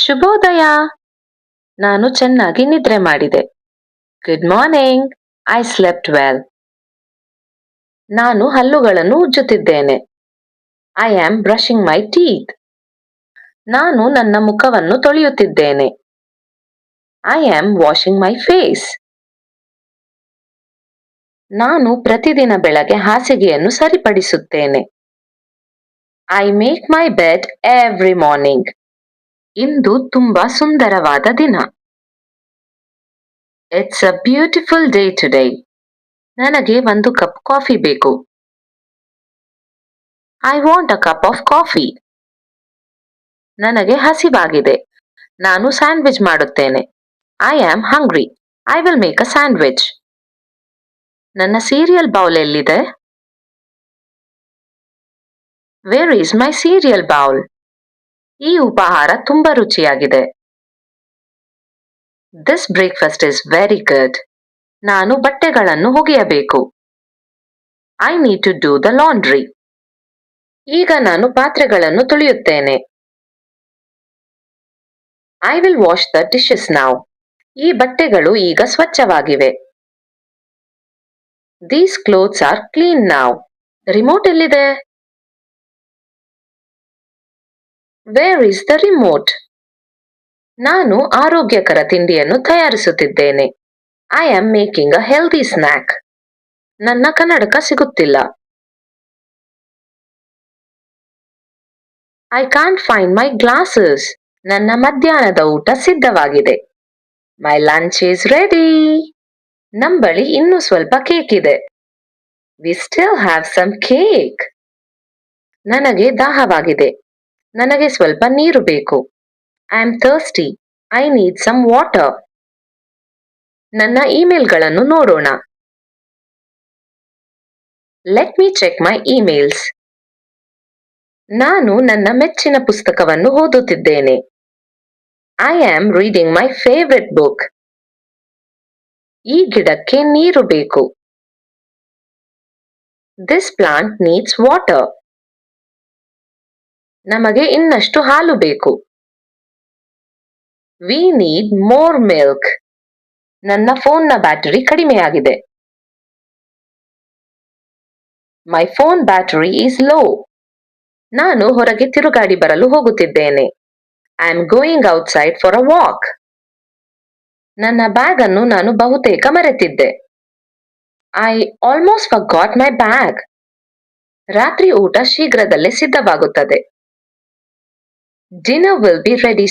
ಶುಭೋದಯ. ನಾನು ಚೆನ್ನಾಗಿ ನಿದ್ರೆ ಮಾಡಿದೆ. Good morning. I slept well. ನಾನು ಹಲ್ಲುಗಳನ್ನು ಉಜ್ಜುತ್ತಿದ್ದೇನೆ. I am brushing my teeth. ನಾನು ನನ್ನ ಮುಖವನ್ನು ತೊಳೆಯುತ್ತಿದ್ದೇನೆ. I am washing my face. ನಾನು ಪ್ರತಿದಿನ ಬೆಳಗ್ಗೆ ಹಾಸಿಗೆಯನ್ನು ಸರಿಪಡಿಸುತ್ತೇನೆ. I make my bed every morning. ಇಂದು ತುಂಬಾ ಸುಂದರವಾದ ದಿನ. It's a beautiful day today. ನನಗೆ ಒಂದು ಕಪ್ ಕಾಫಿ ಬೇಕು. I want a cup of coffee. ನನಗೆ ಹಸಿವಾಗಿದೆ. ನಾನು ಸ್ಯಾಂಡ್ವಿಚ್ ಮಾಡುತ್ತೇನೆ. I am hungry. I will make a sandwich. ನನ್ನ ಸೀರಿಯಲ್ ಬೌಲ್ ಎಲ್ಲಿದೆ? Where is my cereal bowl? ಈ ಉಪಹಾರ ತುಂಬಾ ರುಚಿಯಾಗಿದೆ. This breakfast is very good. ನಾನು ಬಟ್ಟೆಗಳನ್ನು ಒಗೆಯಬೇಕು. I need to do the laundry. ಈಗ ನಾನು ಪಾತ್ರೆಗಳನ್ನು ತೊಳೆಯುತ್ತೇನೆ. I will wash the dishes now. ಈ ಬಟ್ಟೆಗಳು ಈಗ ಸ್ವಚ್ಛವಾಗಿವೆ. These clothes are clean now. Remote ಎಲ್ಲಿದೆ? Where is the remote? ನಾನು ಆರೋಗ್ಯಕರ ತಿಂಡಿಯನ್ನು ತಯಾರಿಸುತ್ತಿದ್ದೇನೆ. I am making a healthy snack. ನನ್ನ ಕನ್ನಡಕ ಸಿಗುತ್ತಿಲ್ಲ. I can't find my glasses. ನನ್ನ ಮಧ್ಯಾಹ್ನದ ಊಟ ಸಿದ್ಧವಾಗಿದೆ. My lunch is ready. ನಮ್ ಬಳಿ ಇನ್ನೂ ಸ್ವಲ್ಪ ಕೇಕ್ ಇದೆ. We still have some cake. ನನಗೆ ದಾಹವಾಗಿದೆ. ನನಗೆ ಸ್ವಲ್ಪ ನೀರು ಬೇಕು. I am thirsty. I need some water. ನನ್ನ ಇಮೇಲ್ಗಳನ್ನು ನೋಡೋಣ. Let me check my emails. ನಾನು ನನ್ನ ಮೆಚ್ಚಿನ ಪುಸ್ತಕವನ್ನು ಓದುತ್ತಿದ್ದೇನೆ. I am reading my favourite book. ಈ ಗಿಡಕ್ಕೆ ನೀರು ಬೇಕು. This plant needs water. ನಮಗೆ ಇನ್ನಷ್ಟು ಹಾಲು ಬೇಕು. We need more milk. ನನ್ನ ಫೋನ್ನ ಬ್ಯಾಟರಿ ಕಡಿಮೆಯಾಗಿದೆ. My phone battery is low. ನಾನು ಹೊರಗೆ ತಿರುಗಾಡಿ ಬರಲು ಹೋಗುತ್ತಿದ್ದೇನೆ. I am going outside for a walk. ನನ್ನ ಬ್ಯಾಗ್ ಅನ್ನು ನಾನು ಬಹುತೇಕ ಮರೆತಿದ್ದೆ. I almost forgot my bag. ರಾತ್ರಿ ಊಟ ಶೀಘ್ರದಲ್ಲೇ ಸಿದ್ಧವಾಗುತ್ತದೆ. Dinner will be ready